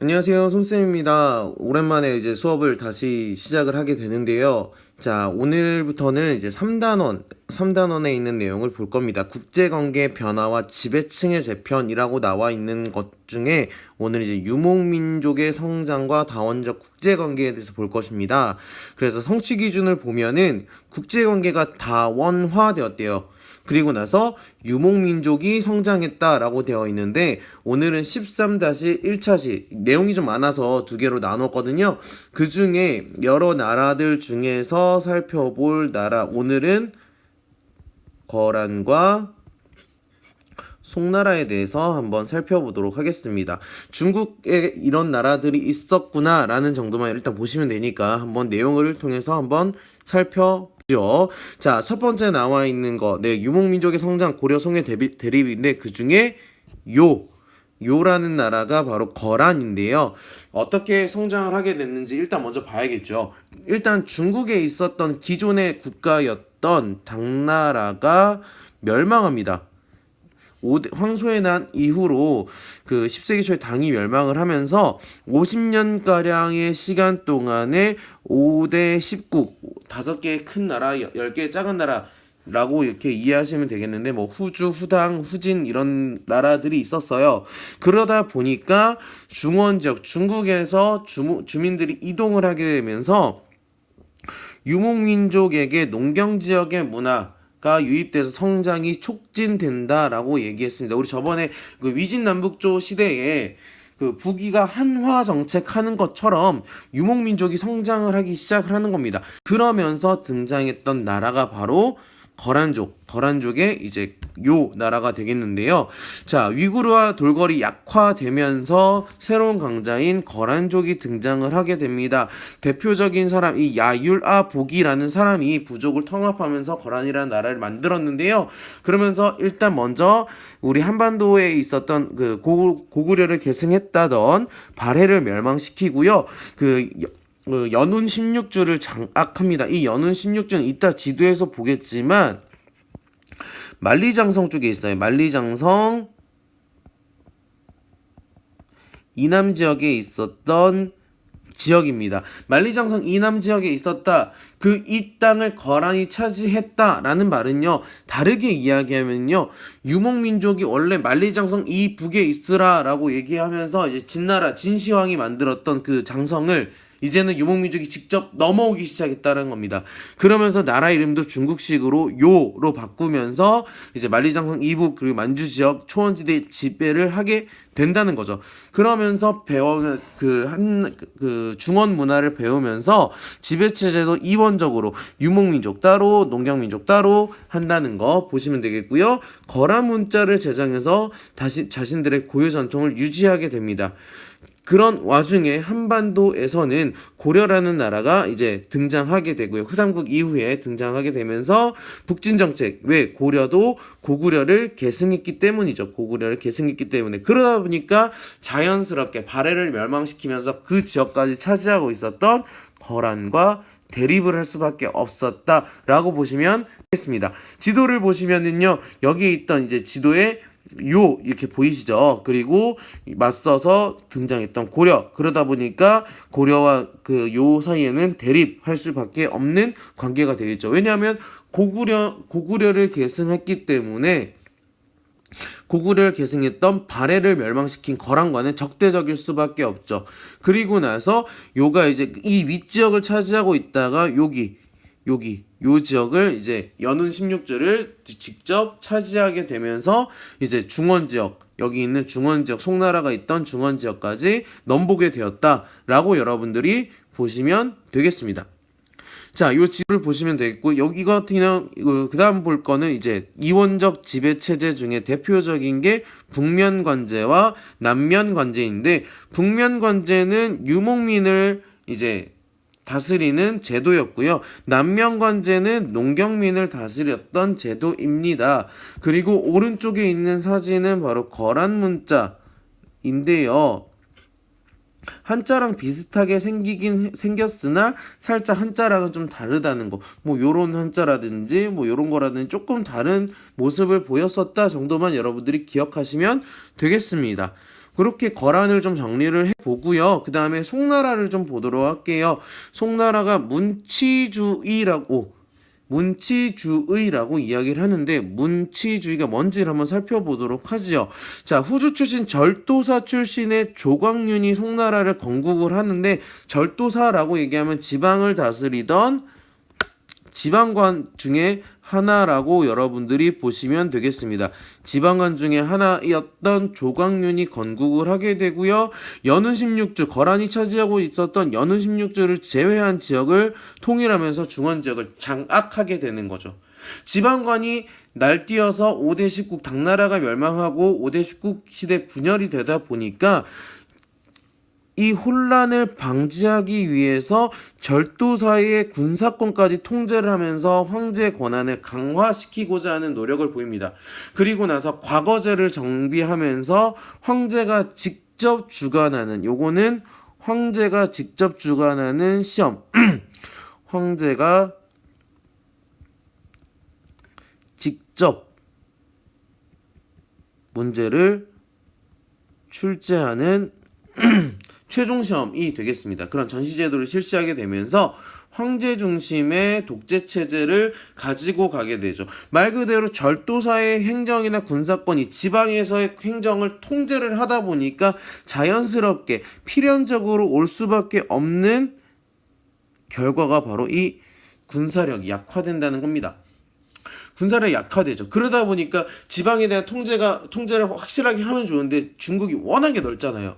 안녕하세요, 손쌤입니다. 오랜만에 이제 수업을 다시 시작을 하게 되는데요. 자, 오늘부터는 이제 3단원에 있는 내용을 볼 겁니다. 국제관계 변화와 지배층의 재편이라고 나와 있는 것 중에 오늘 이제 유목민족의 성장과 다원적 국제관계에 대해서 볼 것입니다. 그래서 성취 기준을 보면은 국제관계가 다원화되었대요. 그리고 나서 유목민족이 성장했다라고 되어 있는데 오늘은 13-1차시 내용이 좀 많아서 두 개로 나눴거든요. 그 중에 여러 나라들 중에서 살펴볼 나라, 오늘은 거란과 송나라에 대해서 한번 살펴보도록 하겠습니다. 중국에 이런 나라들이 있었구나 라는 정도만 일단 보시면 되니까 한번 내용을 통해서 한번 살펴보죠. 자, 첫 번째 나와 있는 거, 유목민족의 성장 고려 송의 대립인데 그 중에 요라는 나라가 바로 거란인데요. 어떻게 성장을 하게 됐는지 일단 먼저 봐야겠죠. 일단 중국에 있었던 기존의 국가였던 당나라가 멸망합니다. 황소의 난 이후로 그 10세기 초에 당이 멸망을 하면서 50년가량의 시간 동안에 5대 10국, 5개의 큰 나라, 10개의 작은 나라 라고 이렇게 이해하시면 되겠는데 뭐 후주, 후당, 후진 이런 나라들이 있었어요. 그러다 보니까 중원 지역, 중국에서 주민들이 이동을 하게 되면서 유목민족에게 농경 지역의 문화가 유입돼서 성장이 촉진된다라고 얘기했습니다. 우리 저번에 그 위진남북조 시대에 그 북위가 한화 정책하는 것처럼 유목민족이 성장을 하기 시작을 하는 겁니다. 그러면서 등장했던 나라가 바로 거란족의 이제 요 나라가 되겠는데요. 자, 위구르와 돌궐이 약화되면서 새로운 강자인 거란족이 등장을 하게 됩니다. 대표적인 사람 이 야율아 복이라는 사람이 부족을 통합하면서 거란이라는 나라를 만들었는데요. 그러면서 일단 먼저 우리 한반도에 있었던 그 고구려를 계승했다던 발해를 멸망시키고요. 그 연운 16주를 장악합니다. 이 연운 16주는 이따 지도에서 보겠지만 만리장성 쪽에 있어요. 만리장성 이남 지역에 있었던 지역입니다. 만리장성 이남 지역에 있었다. 이 땅을 거란이 차지했다라는 말은요. 다르게 이야기하면요. 유목민족이 원래 만리장성 이 북에 있으라라고 얘기하면서 이제 진나라 진시황이 만들었던 그 장성을 이제는 유목민족이 직접 넘어오기 시작했다는 겁니다. 그러면서 나라 이름도 중국식으로 요로 바꾸면서 이제 만리장성 이북 그리고 만주 지역 초원지대 지배를 하게 된다는 거죠. 그러면서 배우는 그 중원 문화를 배우면서 지배체제도 이원적으로 유목민족 따로 농경민족 따로 한다는 거 보시면 되겠고요. 거란 문자를 제정해서 다시 자신들의 고유 전통을 유지하게 됩니다. 그런 와중에 한반도에서는 고려라는 나라가 이제 등장하게 되고요. 후삼국 이후에 등장하게 되면서 북진정책, 왜 고려도 고구려를 계승했기 때문이죠. 고구려를 계승했기 때문에. 그러다 보니까 자연스럽게 발해를 멸망시키면서 그 지역까지 차지하고 있었던 거란과 대립을 할 수밖에 없었다라고 보시면 되겠습니다. 지도를 보시면은요. 여기에 있던 이제 지도에 이렇게 보이시죠? 그리고 맞서서 등장했던 고려. 그러다 보니까 고려와 그 요 사이에는 대립할 수밖에 없는 관계가 되겠죠. 왜냐하면 고구려를 계승했기 때문에 고구려를 계승했던 발해를 멸망시킨 거란과는 적대적일 수밖에 없죠. 그리고 나서 요가 이제 이 윗지역을 차지하고 있다가 요 지역을 이제 연운 16주를 직접 차지하게 되면서 이제 중원 지역, 여기 있는 중원 지역, 송나라가 있던 중원 지역까지 넘보게 되었다라고 여러분들이 보시면 되겠습니다. 자, 요 지도를 보시면 되겠고, 여기 같은 경우, 그 다음 볼 거는 이제 이원적 지배체제 중에 대표적인 게 북면관제와 남면관제인데, 북면관제는 유목민을 이제 다스리는 제도였고요. 남면관제는 농경민을 다스렸던 제도입니다. 그리고 오른쪽에 있는 사진은 바로 거란 문자인데요. 한자랑 비슷하게 생겼으나 살짝 한자랑은 좀 다르다는 거. 뭐 요런 한자라든지 뭐 요런 거라든지 조금 다른 모습을 보였었다 정도만 여러분들이 기억하시면 되겠습니다. 그렇게 거란을 좀 정리를 해보고요. 그 다음에 송나라를 좀 보도록 할게요. 송나라가 문치주의라고 이야기를 하는데, 문치주의가 뭔지를 한번 살펴보도록 하지요. 자, 후주 출신 절도사 출신의 조광윤이 송나라를 건국을 하는데, 절도사라고 얘기하면 지방을 다스리던 지방관 중에 하나라고 여러분들이 보시면 되겠습니다. 지방관 중에 하나였던 조광윤이 건국을 하게 되고요. 연운 16주, 거란이 차지하고 있었던 연운 16주를 제외한 지역을 통일하면서 중원 지역을 장악하게 되는 거죠. 지방관이 날뛰어서 5대 10국 당나라가 멸망하고 5대 10국 시대 분열이 되다 보니까 이 혼란을 방지하기 위해서 절도사의 군사권까지 통제를 하면서 황제 권한을 강화시키고자 하는 노력을 보입니다. 그리고 나서 과거제를 정비하면서 황제가 직접 주관하는, 요거는 황제가 직접 주관하는 시험 황제가 직접 문제를 출제하는 최종 시험이 되겠습니다. 그런 전시제도를 실시하게 되면서 황제 중심의 독재 체제를 가지고 가게 되죠. 말 그대로 절도사의 행정이나 군사권이 지방에서의 행정을 통제를 하다 보니까 자연스럽게 필연적으로 올 수밖에 없는 결과가 바로 이 군사력이 약화된다는 겁니다. 군사력이 약화되죠. 그러다 보니까 지방에 대한 통제를 확실하게 하면 좋은데 중국이 워낙에 넓잖아요.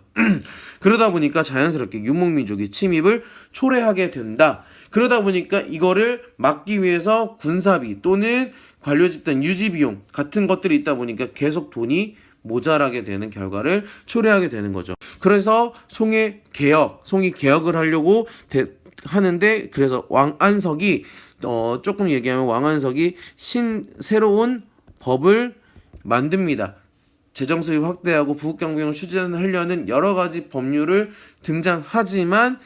그러다 보니까 자연스럽게 유목민족의 침입을 초래하게 된다. 그러다 보니까 이거를 막기 위해서 군사비 또는 관료 집단 유지 비용 같은 것들이 있다 보니까 계속 돈이 모자라게 되는 결과를 초래하게 되는 거죠. 그래서 송이 개혁을 하려고 하는데, 그래서 왕안석이 조금 얘기하면 왕안석이 새로운 법을 만듭니다. 재정 수입 확대하고 부국 경비용을 추진하려는 여러 가지 법률을 등장하지만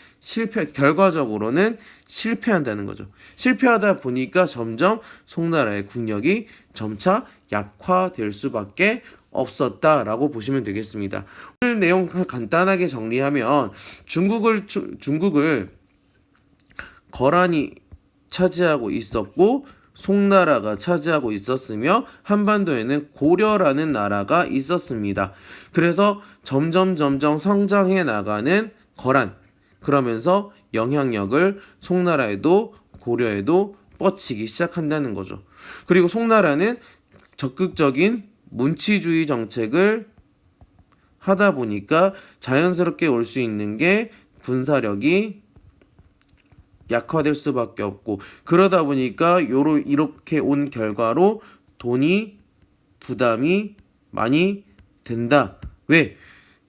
결과적으로는 실패한다는 거죠. 실패하다 보니까 점점 송나라의 국력이 점차 약화될 수밖에 없었다라고 보시면 되겠습니다. 오늘 내용 간단하게 정리하면 중국을 거란이 차지하고 있었고 송나라가 차지하고 있었으며 한반도에는 고려라는 나라가 있었습니다. 그래서 점점 성장해 나가는 거란, 그러면서 영향력을 송나라에도 고려에도 뻗치기 시작한다는 거죠. 그리고 송나라는 적극적인 문치주의 정책을 하다 보니까 자연스럽게 올 수 있는 게 군사력이 약화될 수밖에 없고, 그러다 보니까 이렇게 온 결과로 돈이 부담이 많이 된다. 왜?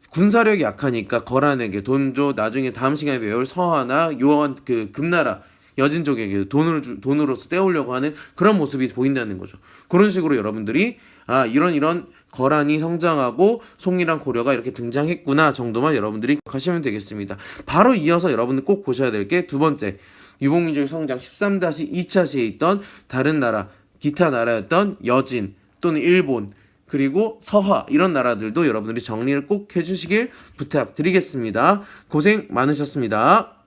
군사력이 약하니까 거란에게 돈 줘, 나중에 다음 시간에 배울 서하나 요한 금나라 여진족에게 돈으로서 떼오려고 하는 그런 모습이 보인다는 거죠. 그런 식으로 여러분들이 이런 거란이 성장하고 송이랑 고려가 이렇게 등장했구나 정도만 여러분들이 하시면 되겠습니다. 바로 이어서 여러분들 꼭 보셔야 될 게 두 번째, 유목민족의 성장 13-2차 시에 있던 다른 나라, 기타 나라였던 여진 또는 일본, 그리고 서하, 이런 나라들도 여러분들이 정리를 꼭 해주시길 부탁드리겠습니다. 고생 많으셨습니다.